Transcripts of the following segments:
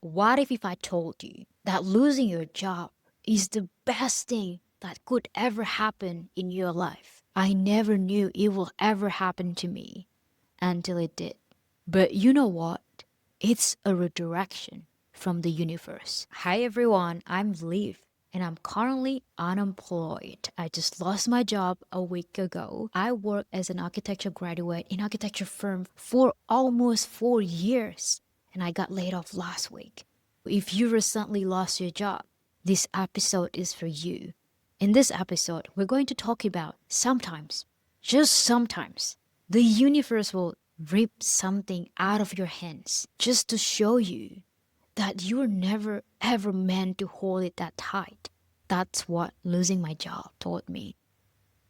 What if I told you that losing your job is the best thing that could ever happen in your life? I never knew it will ever happen to me until it did. But you know what? It's a redirection from the universe. Hi everyone, I'm Liv and I'm currently unemployed. I just lost my job a week ago. I worked as an architecture graduate in architecture firm for almost 4 years and I got laid off last week. If you recently lost your job, this episode is for you. In this episode, we're going to talk about sometimes, just sometimes, the universe will rip something out of your hands just to show you that you were never ever meant to hold it that tight. That's what losing my job taught me.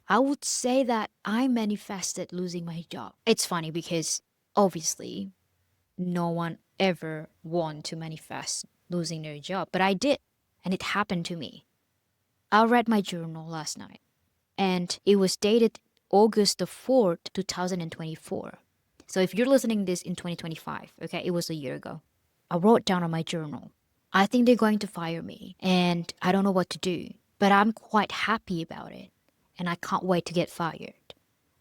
I would say that I manifested losing my job. It's funny because obviously no one ever want to manifest losing their job, but I did, and it happened to me. I read my journal last night, and it was dated August the 4th, 2024. So if you're listening this in 2025, okay, it was a year ago. I wrote down on my journal, I think they're going to fire me, and I don't know what to do, but I'm quite happy about it, and I can't wait to get fired.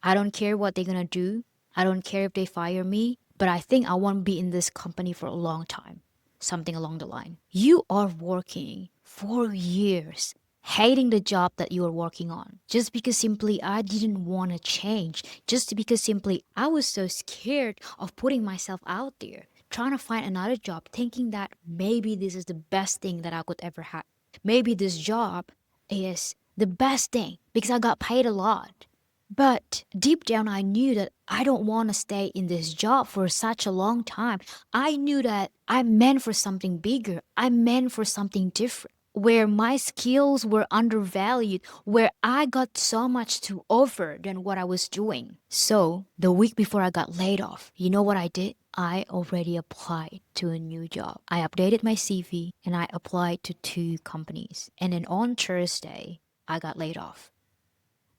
I don't care what they're gonna do. I don't care if they fire me, but I think I won't be in this company for a long time. Something along the line. You are working for years, hating the job that you are working on, just because simply I didn't want to change, just because simply I was so scared of putting myself out there, trying to find another job, thinking that maybe this is the best thing that I could ever have. Maybe this job is the best thing because I got paid a lot. But deep down, I knew that I don't want to stay in this job for such a long time. I knew that I'm meant for something bigger. I'm meant for something different, where my skills were undervalued, where I got so much to offer than what I was doing. So, the week before I got laid off, you know what I did? I already applied to a new job. I updated my CV and I applied to 2 companies. And then on Thursday, I got laid off.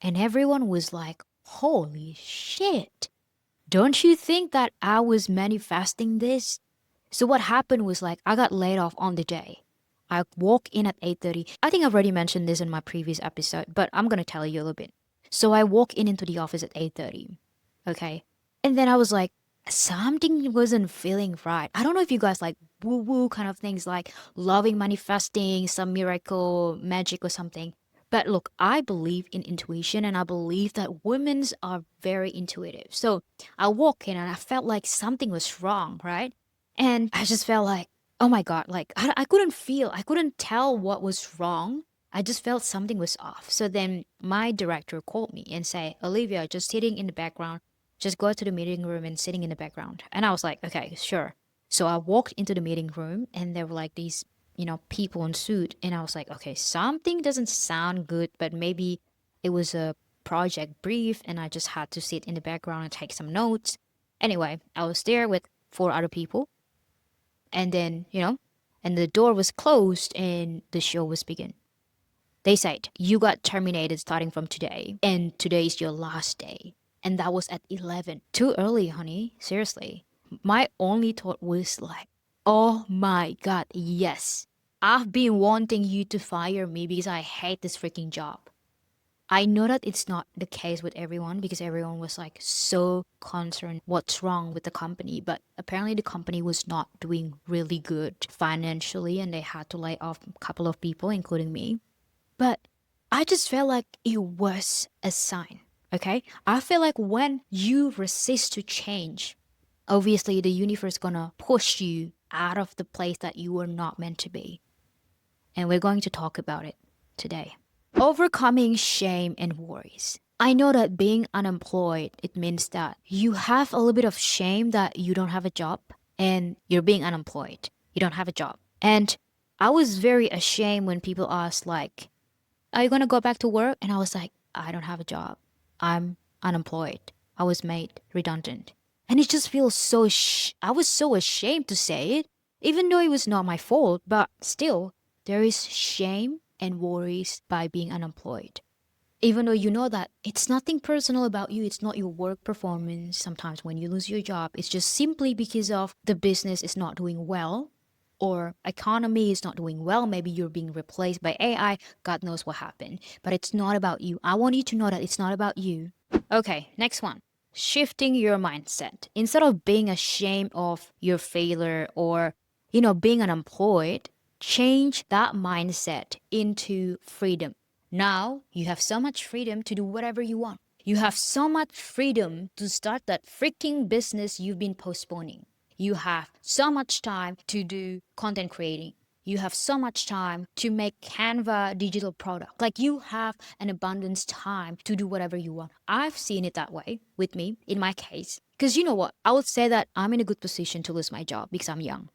And everyone was like, holy shit. Don't you think that I was manifesting this? So what happened was like I got laid off on the day. I walk in at 8:30. I think I've already mentioned this in my previous episode, but I'm going to tell you a little bit. So I walk in into the office at 8:30. Okay? And then I was like something wasn't feeling right. I don't know if you guys like woo woo kind of things like loving manifesting some miracle magic or something. But look, I believe in intuition and I believe that women are very intuitive. So I walk in and I felt like something was wrong, right? And I just felt like, oh my God, like I couldn't feel, I couldn't tell what was wrong. I just felt something was off. So then my director called me and said, Olivia, just sitting in the background, just go to the meeting room and sitting in the background. And I was like, okay, sure. So I walked into the meeting room and there were like these people in suit. And I was like, okay, something doesn't sound good, but maybe it was a project brief and I just had to sit in the background and take some notes. Anyway, I was there with 4 other people. And then, and the door was closed and the show was begin. They said, you got terminated starting from today. And today is your last day. And that was at 11. Too early, honey. Seriously. My only thought was like, oh my God, yes. I've been wanting you to fire me because I hate this freaking job. I know that it's not the case with everyone because everyone was like so concerned what's wrong with the company. But apparently the company was not doing really good financially and they had to lay off a couple of people, including me. But I just felt like it was a sign, okay? I feel like when you resist to change, obviously the universe gonna push you out of the place that you were not meant to be. And we're going to talk about it today. Overcoming shame and worries. I know that being unemployed, it means that you have a little bit of shame that you don't have a job and you're being unemployed. You don't have a job. And I was very ashamed when people asked like, are you going to go back to work? And I was like, I don't have a job. I'm unemployed. I was made redundant. And it just feels so, I was so ashamed to say it, even though it was not my fault, but still, there is shame and worries by being unemployed. Even though you know that it's nothing personal about you, it's not your work performance. Sometimes when you lose your job, it's just simply because of the business is not doing well. or economy is not doing well, maybe you're being replaced by AI, God knows what happened. But it's not about you. I want you to know that it's not about you. Okay, next one. Shifting your mindset. Instead of being ashamed of your failure or, being unemployed, change that mindset into freedom. Now you have so much freedom to do whatever you want. You have so much freedom to start that freaking business you've been postponing. You have so much time to do content creating. You have so much time to make Canva digital product. Like you have an abundance time to do whatever you want. I've seen it that way with me in my case. Because you know what? I would say that I'm in a good position to lose my job because I'm young.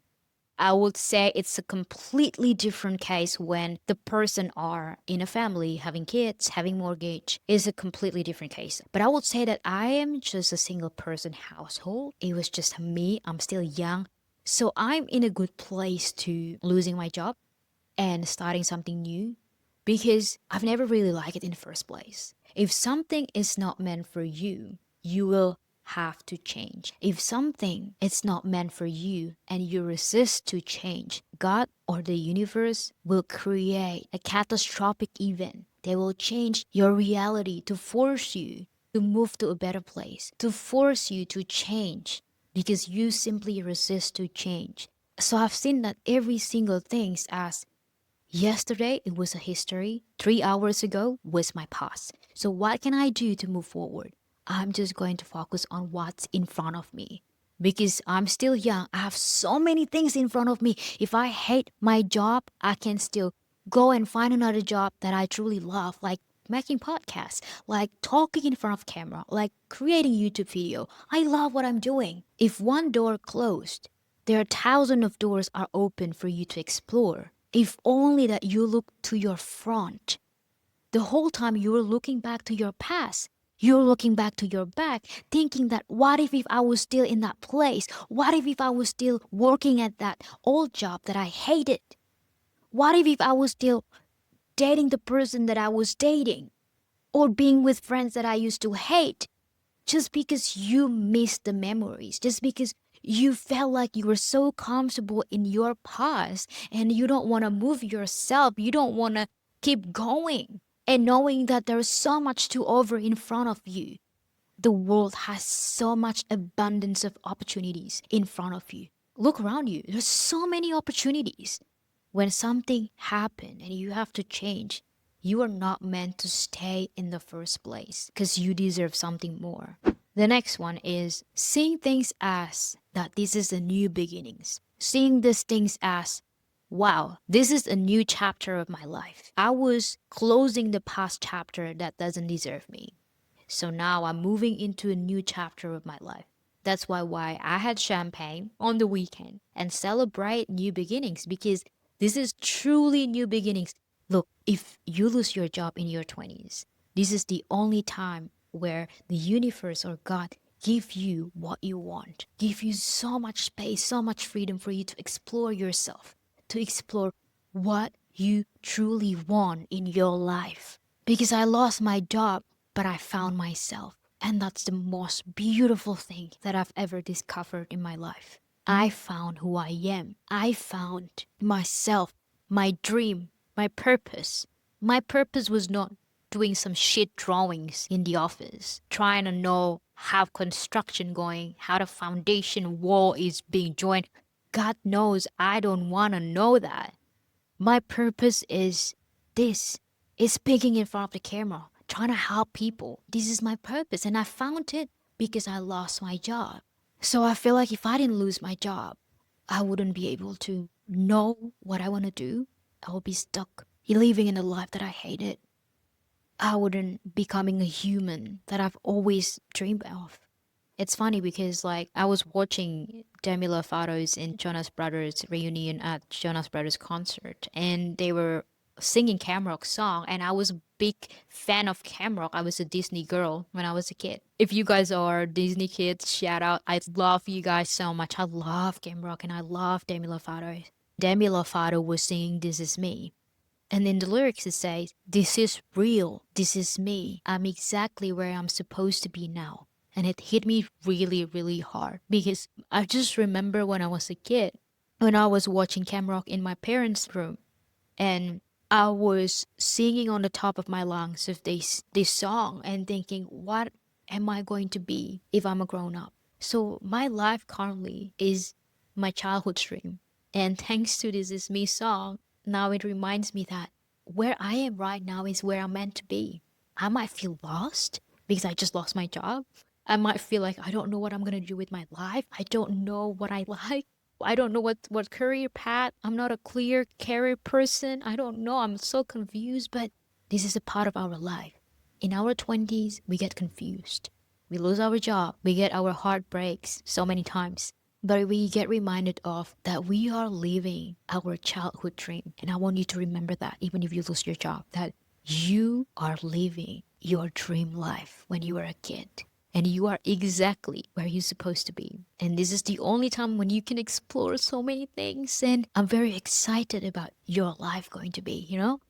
I would say it's a completely different case when the person are in a family, having kids, having mortgage is a completely different case. But I would say that I am just a single person household. It was just me. I'm still young. So I'm in a good place to losing my job and starting something new because I've never really liked it in the first place. If something is not meant for you, you will have to change. If something is not meant for you and you resist to change, God or the universe will create a catastrophic event. They will change your reality to force you to move to a better place, to force you to change because you simply resist to change. So I've seen that every single thing as yesterday, it was a history. 3 hours ago was my past. So, what can I do to move forward? I'm just going to focus on what's in front of me. Because I'm still young, I have so many things in front of me. If I hate my job, I can still go and find another job that I truly love, like making podcasts, like talking in front of camera, like creating YouTube video. I love what I'm doing. If one door closed, there are thousands of doors are open for you to explore. If only that you look to your front. The whole time you were looking back to your past. You're looking back to your back, thinking that what if I was still in that place? What if I was still working at that old job that I hated? What if I was still dating the person that I was dating? Or being with friends that I used to hate? Just because you missed the memories, just because you felt like you were so comfortable in your past and you don't want to move yourself, you don't want to keep going, and knowing that there's so much to offer in front of you. The world has so much abundance of opportunities in front of you. Look around you, there's so many opportunities. When something happens and you have to change, you are not meant to stay in the first place because you deserve something more. The next one is seeing things as that this is a new beginnings. Seeing these things as, wow, this is a new chapter of my life. I was closing the past chapter that doesn't deserve me. So now I'm moving into a new chapter of my life. That's why I had champagne on the weekend and celebrate new beginnings because this is truly new beginnings. Look, if you lose your job in your 20s, this is the only time where the universe or God give you what you want, give you so much space, so much freedom for you to explore yourself, to explore what you truly want in your life. Because I lost my job, but I found myself. And that's the most beautiful thing that I've ever discovered in my life. I found who I am. I found myself, my dream, my purpose. My purpose was not doing some shit drawings in the office, trying to know how construction going, how the foundation wall is being joined. God knows I don't want to know that. My purpose is this, is speaking in front of the camera, trying to help people. This is my purpose, and I found it because I lost my job. So I feel like if I didn't lose my job, I wouldn't be able to know what I want to do. I would be stuck living in a life that I hated. I wouldn't becoming a human that I've always dreamed of. It's funny because like I was watching Demi Lovato's and Jonas Brothers reunion at Jonas Brothers concert, and they were singing Cam Rock song, and I was a big fan of Cam Rock. I was a Disney girl when I was a kid. If you guys are Disney kids, shout out. I love you guys so much. I love Cam Rock and I love Demi Lovato. Demi Lovato was singing This Is Me. And in the lyrics it says, this is real, this is me. I'm exactly where I'm supposed to be now. And it hit me really, really hard because I just remember when I was a kid, when I was watching Cam Rock in my parents' room, and I was singing on the top of my lungs of this song and thinking, what am I going to be if I'm a grown up? So my life currently is my childhood dream. And thanks to this Is Me song, now it reminds me that where I am right now is where I'm meant to be. I might feel lost because I just lost my job. I might feel like I don't know what I'm going to do with my life. I don't know what I like. I don't know what career path. I'm not a clear career person. I don't know. I'm so confused, but this is a part of our life. In our 20s, we get confused. We lose our job. We get our heart breaks so many times. But we get reminded of that we are living our childhood dream. And I want you to remember that even if you lose your job, that you are living your dream life when you were a kid. And you are exactly where you're supposed to be. And this is the only time when you can explore so many things. And I'm very excited about your life going to be, you know?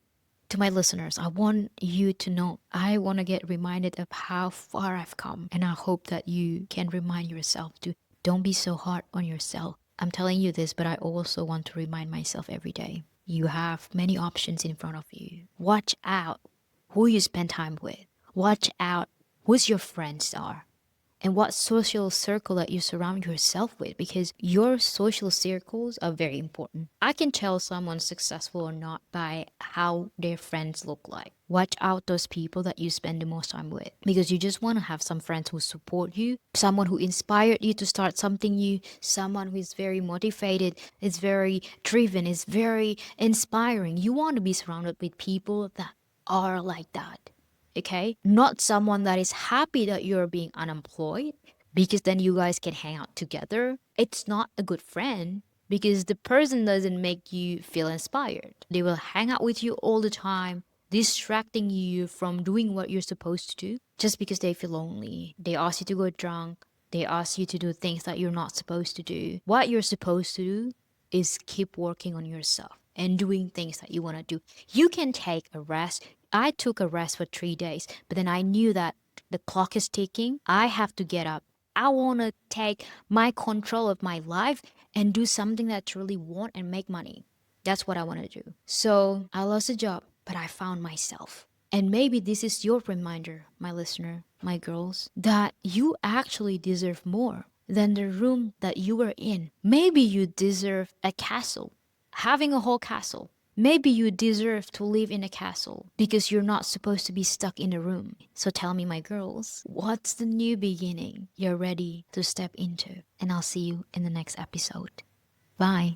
To my listeners, I want you to know, I want to get reminded of how far I've come. And I hope that you can remind yourself to don't be so hard on yourself. I'm telling you this, but I also want to remind myself every day. You have many options in front of you. Watch out who you spend time with. Watch out who's your friends are and what social circle that you surround yourself with, because your social circles are very important. I can tell someone's successful or not by how their friends look like. Watch out those people that you spend the most time with, because you just want to have some friends who support you, someone who inspired you to start something new, someone who is very motivated, is very driven, is very inspiring. You want to be surrounded with people that are like that. Okay, not someone that is happy that you're being unemployed, because then you guys can hang out together. It's not a good friend, because the person doesn't make you feel inspired. They will hang out with you all the time, distracting you from doing what you're supposed to do just because they feel lonely. They ask you to go drunk, they ask you to do things that you're not supposed to do. What you're supposed to do is keep working on yourself and doing things that you want to do. You can take a rest. I took a rest for 3 days, but then I knew that the clock is ticking. I have to get up. I want to take my control of my life and do something that I truly want and make money. That's what I want to do. So I lost a job, but I found myself. And maybe this is your reminder, my listener, my girls, that you actually deserve more than the room that you were in. Maybe you deserve a castle, having a whole castle. Maybe you deserve to live in a castle because you're not supposed to be stuck in a room. So tell me, my girls, what's the new beginning you're ready to step into? And I'll see you in the next episode. Bye.